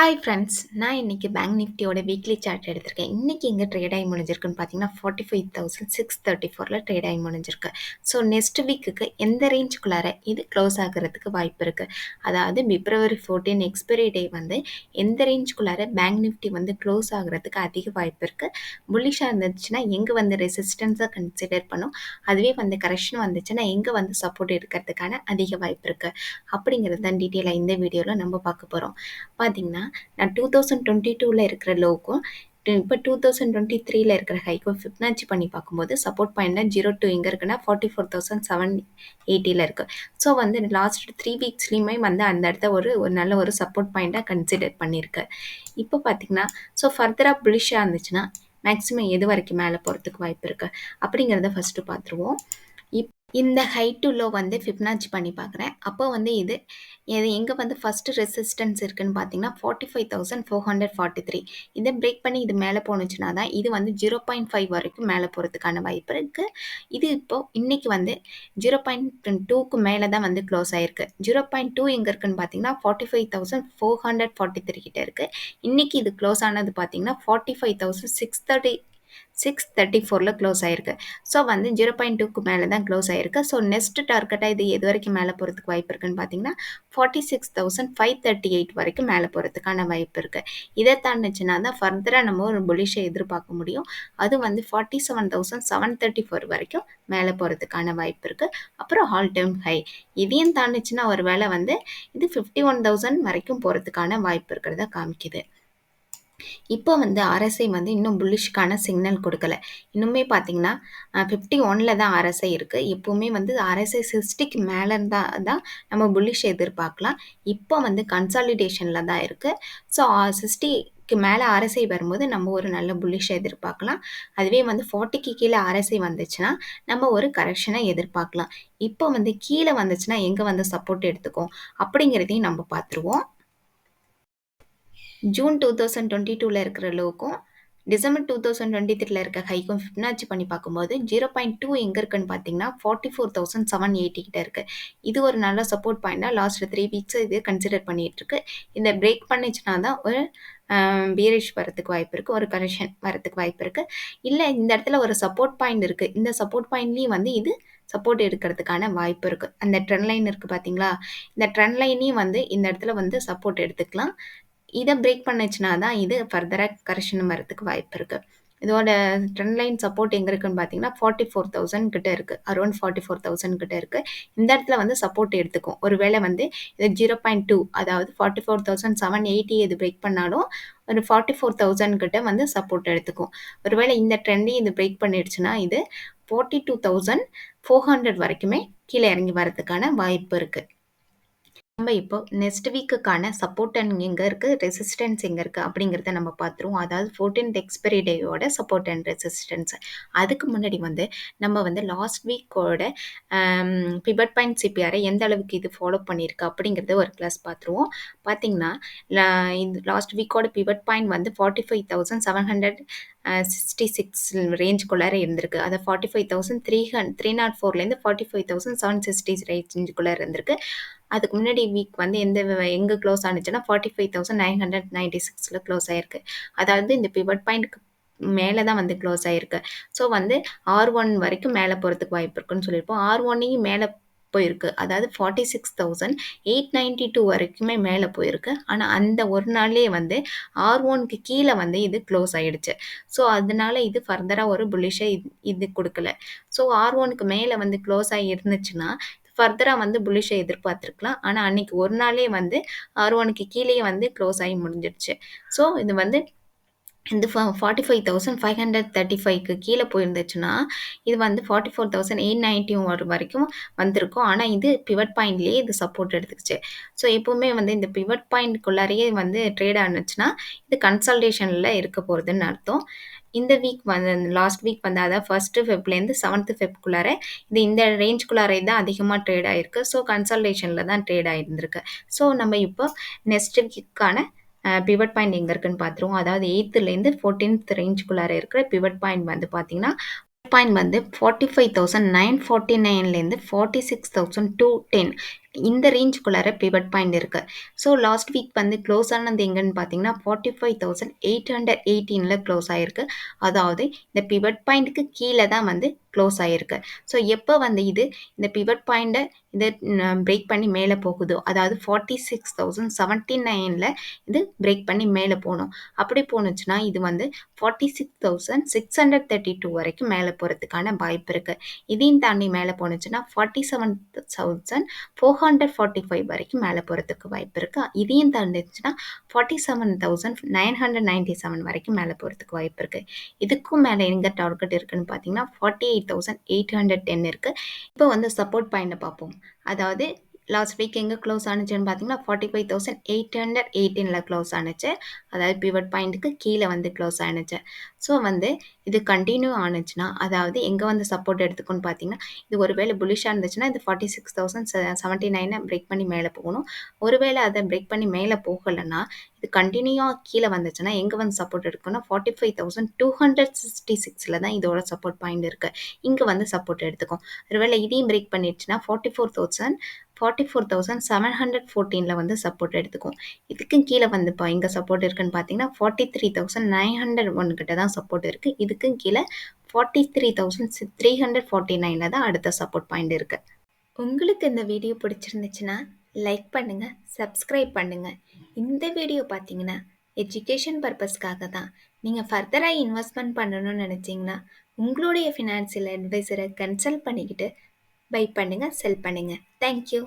Hi friends, நான் இன்னைக்கு bank நிஃப்டியோட வீக்லி சார்ட் எடுத்திருக்கேன். இன்னைக்கு எங்கே ட்ரேட் ஆகி முடிஞ்சிருக்குன்னு பார்த்தீங்கன்னா 45,634ல் ட்ரேட் ஆகி முடிஞ்சிருக்கு. ஸோ நெக்ஸ்ட் வீக்குக்கு எந்த ரேஞ்சுக்குள்ளார இது க்ளோஸ் ஆகிறதுக்கு வாய்ப்பு இருக்குது. அதாவது பிப்ரவரி 14 எக்ஸ்பைரி டே வந்து எந்த ரேஞ்சுக்குள்ளார பேங்க் நிஃப்டி வந்து க்ளோஸ் ஆகிறதுக்கு அதிக வாய்ப்பு இருக்குது. புல்லிஷாக இருந்துச்சுன்னா எங்கே வந்து ரெசிஸ்டன்ஸாக கன்சிடர் பண்ணும், அதுவே வந்து கரெக்ஷன் வந்துச்சுன்னா எங்கே வந்து சப்போர்ட் எடுக்கிறதுக்கான அதிக வாய்ப்பு இருக்குது அப்படிங்கிறது தான் டீட்டெயிலாக இந்த வீடியோவில் நம்ம பார்க்க போகிறோம். பார்த்தீங்கன்னா நான் 2022ல் இருக்கிற லோவுக்கும் இப்போ 2023ல் இருக்கிற ஹைக்கும் ஃபிப்னாச்சி பண்ணி பார்க்கும்போது சப்போர்ட் பாயிண்ட்ல 02 எங்கே இருக்குன்னா 44,780ல் இருக்குது. ஸோ வந்து லாஸ்ட் 3 வீக்ஸ்லேயுமே வந்து அந்த இடத்த ஒரு நல்ல ஒரு சப்போர்ட் பாயிண்ட்டாக கன்சிடர் பண்ணியிருக்கு. இப்போ பார்த்தீங்கன்னா ஸோ ஃபர்தராக புலிஷாக இருந்துச்சுன்னா மேக்ஸிமம் எது வரைக்கும் மேலே போகிறதுக்கு வாய்ப்பு இருக்குது அப்படிங்கிறத ஃபஸ்ட்டு பார்த்துருவோம். இந்த ஹை டு லோ வந்து ஃபிப்னாச்சி பண்ணி பார்க்குறேன். அப்போ வந்து இது எங்கே வந்து ஃபஸ்ட்டு ரெசிஸ்டன்ஸ் இருக்குதுன்னு பார்த்தீங்கன்னா 45,443. இதை பிரேக் பண்ணி இது மேலே போணுச்சுன்னா தான் இது வந்து 0.5 வரைக்கும் மேலே போகிறதுக்கான வாய்ப்பு இருக்குது. இது இப்போது இன்றைக்கி வந்து 0.2க்கு மேலே தான் வந்து க்ளோஸ் ஆகிருக்கு. 0.2 எங்கே இருக்குதுன்னு பார்த்தீங்கன்னா 45,443 கிட்டே இருக்குது. இன்றைக்கி இது க்ளோஸ் ஆனது பார்த்தீங்கன்னா 45,634ல் க்ளோஸ் ஆகிருக்கு. ஸோ வந்து 0.2க்கு மேலே தான் க்ளோஸ் ஆகிருக்கு. ஸோ நெக்ஸ்ட் டார்கெட்டாக இது எது வரைக்கும் மேலே போகிறதுக்கு வாய்ப்பு இருக்குன்னு பார்த்தீங்கன்னா 46,538 வரைக்கும் மேலே போகிறதுக்கான வாய்ப்பு இருக்குது. இதை தாண்டுச்சுன்னா தான் ஃபர்தராக நம்ம ஒரு புலிஷை எதிர்பார்க்க முடியும். அது வந்து 47,734 வரைக்கும் மேலே போகிறதுக்கான வாய்ப்பு இருக்குது. அப்புறம் ஆல் டைம் ஹை இதையும் தாண்டுச்சுன்னா ஒரு வேளை வந்து இது 51,000 வரைக்கும் போகிறதுக்கான வாய்ப்பு இருக்கிறதா காமிக்குது. இப்போ வந்து ஆர்எஸ்ஐ வந்து இன்னும் புல்லிஷ்கான சிக்னல் கொடுக்கல. இன்னுமே பார்த்தீங்கன்னா 51ல் தான் ஆர்எஸ்ஐ இருக்குது. எப்போவுமே வந்து ஆர்எஸ்ஐ 60க்கு மேலே இருந்தால் தான் நம்ம புல்லிஷ் எதிர்பார்க்கலாம். இப்போ வந்து கன்சாலிடேஷனில் தான் இருக்குது. ஸோ 60க்கு மேலே ஆர்எஸ்ஐ வரும்போது நம்ம ஒரு நல்ல புல்லிஷை எதிர்பார்க்கலாம். அதுவே வந்து 40க்கு கீழே ஆர்எஸ்ஐ வந்துச்சுன்னா நம்ம ஒரு கரெக்ஷனை எதிர்பார்க்கலாம். இப்போ வந்து கீழே வந்துச்சுன்னா எங்கே வந்து சப்போர்ட் எடுத்துக்கும் அப்படிங்கிறதையும் நம்ம பார்த்துருவோம். ஜூன் 2022ல் இருக்கிற லோக்கும் டிசம்பர் 2023ல் இருக்க ஹைக்கும் ஃபிப்னாச்சி பண்ணி பார்க்கும்போது 0.2 எங்கே இருக்குன்னு பார்த்தீங்கன்னா 44,780 கிட்ட இருக்குது. இது ஒரு நல்ல சப்போர்ட் பாயிண்டாக லாஸ்ட் 3 வீக்ஸ் இது கன்சிடர் பண்ணிகிட்ருக்கு. இந்த பிரேக் பண்ணிச்சுன்னா தான் ஒரு பீரிஷ் வரத்துக்கு வாய்ப்பு இருக்குது, ஒரு கரெக்ஷன் வரத்துக்கு வாய்ப்பு இருக்குது. இல்லை இந்த இடத்துல ஒரு சப்போர்ட் பாயிண்ட் இருக்குது, இந்த சப்போர்ட் பாயிண்ட்லேயும் வந்து இது சப்போர்ட் எடுக்கிறதுக்கான வாய்ப்பு இருக்குது. அந்த ட்ரெண்ட் லைன் இருக்குது பார்த்தீங்களா, இந்த ட்ரெண்ட் லைனையும் வந்து இந்த இடத்துல வந்து சப்போர்ட் எடுத்துக்கலாம். இதை பிரேக் பண்ணுச்சுன்னா தான் இது ஃபர்தராக கரெக்ஷன் வரதுக்கு வாய்ப்பு இருக்குது. இதோட ட்ரெண்ட் லைன் சப்போர்ட் எங்கே இருக்குன்னு பார்த்தீங்கன்னா 44,000 கிட்ட இருக்குது, அரௌண்ட் 44,000 கிட்ட இருக்குது. இந்த இடத்துல வந்து சப்போர்ட் எடுத்துக்கும். ஒருவேளை வந்து இது 0.2 அதாவது 44,780 இது பிரேக் பண்ணாலும் ஒரு 44,000 கிட்ட வந்து சப்போர்ட் எடுத்துக்கும். ஒருவேளை இந்த ட்ரெண்டையும் இது பிரேக் பண்ணிடுச்சுன்னா இது 42,400 வரைக்குமே கீழே இறங்கி வரதுக்கான வாய்ப்பு இருக்குது. நம்ம இப்போ நெக்ஸ்ட் வீக்குக்கான சப்போர்ட் அண்ட் எங்கே இருக்குது, ரெசிஸ்டன்ஸ் எங்கே இருக்குது அப்படிங்கிறத நம்ம பார்த்துருவோம். அதாவது 14th எக்ஸ்பைரி டேயோட சப்போர்ட் அண்ட் ரெசிஸ்டன்ஸ். அதுக்கு முன்னாடி வந்து நம்ம வந்து லாஸ்ட் வீக்கோட பிவட் பாயிண்ட் சிபிஆரை எந்த அளவுக்கு இது ஃபாலோ பண்ணியிருக்கு அப்படிங்கிறத ஒரு கிளாஸ் பார்த்துருவோம். பார்த்தீங்கன்னா இந்த லாஸ்ட் வீக்கோட பிவட் பாயிண்ட் வந்து 45,766 ரேஞ்சுக்குள்ளார இருந்திருக்கு. அதை 45,304லேருந்து 45,760 ரேஞ்சுக்குள்ளார இருந்திருக்கு. அதுக்கு முன்னாடி வீக் வந்து எங்கே க்ளோஸ் ஆனிச்சுன்னா 45,996ல் க்ளோஸ் ஆகிருக்கு. அதாவது இந்த பிவட் பாயிண்ட்க்கு மேலே தான் வந்து க்ளோஸ் ஆகிருக்கு. ஸோ வந்து R1 வரைக்கும் மேலே போகிறதுக்கு வாய்ப்பு இருக்குன்னு சொல்லியிருப்போம். R1ஐயும் மேலே போயிருக்கு, அதாவது 46,892 வரைக்குமே மேலே போயிருக்கு. ஆனால் அந்த ஒரு நாள்லேயே வந்து R1க்கு கீழே வந்து இது க்ளோஸ் ஆகிடுச்சு. ஸோ அதனால இது ஃபர்தராக ஒரு புல்லிஷை இது கொடுக்கல. ஸோ R1க்கு மேலே வந்து க்ளோஸ் ஆகி இருந்துச்சுன்னா ஃபர்தராக வந்து புல்லிஷை எதிர்பார்த்துருக்கலாம். ஆனால் அன்றைக்கி ஒரு நாளே வந்து R1க்கு கீழேயே வந்து க்ளோஸ் ஆகி முடிஞ்சிடுச்சு. ஸோ இது வந்து இந்த 45,535க்கு கீழே போயிருந்துச்சுன்னா இது வந்து 44,891 வரைக்கும் வந்திருக்கும். ஆனால் இது பிவட் பாயிண்ட்லேயே இது சப்போர்ட் எடுத்துக்கிச்சு. ஸோ எப்போவுமே வந்து இந்த பிவட் பாயிண்ட்குள்ளாரையே வந்து ட்ரேட் ஆனுச்சுன்னா இது கன்சல்டேஷனில் இருக்க போகிறதுன்னு அர்த்தம். இந்த வீக் வந்து லாஸ்ட் வீக் வந்து அதாவது 1st ஃபெப்லேருந்து 7th ஃபெப்குள்ளார இது இந்த ரேஞ்சுக்குள்ளாரே தான் அதிகமாக ட்ரேட் ஆகிருக்கு. ஸோ கன்சல்டேஷனில் தான் ட்ரேட் ஆகிருந்திருக்கு. ஸோ நம்ம இப்போ நெக்ஸ்ட் வீக்கான பிவட் பாயிண்ட் எங்கே இருக்குன்னு பார்த்துருவோம். அதாவது 8லேருந்து 14th ரேஞ்சுக்குள்ளார இருக்கிற பிவட் பாயிண்ட் வந்து பார்த்தீங்கன்னா பாயிண்ட் வந்து 45,949லேருந்து 46,210 இந்த ரேஞ்சுக்குள்ளார பிவட் பாயிண்ட் இருக்கு. ஸோ லாஸ்ட் வீக் வந்து க்ளோஸ் ஆனது எங்கன்னு பார்த்தீங்கன்னா 45,818ல க்ளோஸ் ஆயிருக்கு. அதாவது இந்த பிவட் பாயிண்ட்டுக்கு கீழே தான் வந்து க்ளோஸ் ஆயிருக்கு. ஸோ எப்போ வந்து இந்த பிவட் பாயிண்ட்டை இது பிரேக் பண்ணி மேலே போகுதோ, அதாவது 46,079ல இது பிரேக் பண்ணி மேலே போகணும். அப்படி போணுச்சுன்னா இது வந்து 46,632 வரைக்கும் மேலே போகிறதுக்கான வாய்ப்பு இருக்கு. இதையும் தாண்டி மேலே போணுச்சுன்னா 47,445 வரைக்கும் மேலே போகிறதுக்கு வாய்ப்பு இருக்கு. இதையும் தாண்டிச்சுன்னா 47,997 வரைக்கும் மேலே போகிறதுக்கு வாய்ப்பு இருக்கு. இதுக்கும் மேலே எங்க டார்கெட் இருக்குன்னு பார்த்தீங்கன்னா 48,810 இருக்கு. இப்போ வந்து சப்போர்ட் பாயிண்ட்டை பார்ப்போம். அதாவது லாஸ்ட் வீக் எங்கே க்ளோஸ் ஆனுச்சுன்னு பார்த்தீங்கன்னா 45,818ல க்ளோஸ் ஆனுச்சு. அதாவது பிவட் பாயிண்ட்டுக்கு கீழே வந்து க்ளோஸ் ஆனுச்சு. ஸோ வந்து இது கண்டினியூ ஆனுச்சுன்னா, அதாவது எங்கே வந்து சப்போர்ட் எடுத்துக்குன்னு பார்த்தீங்கன்னா, இது ஒருவேளை புல்லிஷாக இருந்துச்சுன்னா இது 46,079 பிரேக் பண்ணி மேலே போகணும். ஒருவேளை அதை பிரேக் பண்ணி மேலே போகலைன்னா இது கண்டினியூவாக கீழே வந்துச்சுன்னா எங்கே வந்து சப்போர்ட் எடுக்கணும்னா 45,266ல தான் இதோட சப்போர்ட் பாயிண்ட் இருக்குது. இங்கே வந்து சப்போர்ட் எடுத்துக்கும். ஒருவேளை இதையும் பிரேக் பண்ணிடுச்சுன்னா 44,714ல வந்து சப்போர்ட் எடுத்துக்கும். இதுக்கும் கீழே வந்து இப்போ எங்கே சப்போர்ட் இருக்குன்னு பார்த்தீங்கன்னா 43,901 கிட்ட தான் சப்போர்ட் இருக்குது. இதுக்கும் கீழே 43,349ல தான் அடுத்த சப்போர்ட் பாயிண்ட் இருக்குது. உங்களுக்கு இந்த வீடியோ பிடிச்சிருந்துச்சுன்னா லைக் பண்ணுங்க, சப்ஸ்கிரைப் பண்ணுங்க. இந்த வீடியோ பார்த்தீங்கன்னா எஜுகேஷன் பர்பஸ்க்காக தான். நீங்கள் ஃபர்தராக இன்வெஸ்ட்மெண்ட் பண்ணணும்னு நினச்சிங்கன்னா உங்களுடைய ஃபினான்சியல் அட்வைசரை கன்சல்ட் பண்ணிக்கிட்டு பை பண்ணுங்க, செல் பண்ணுங்க. தேங்க்யூ.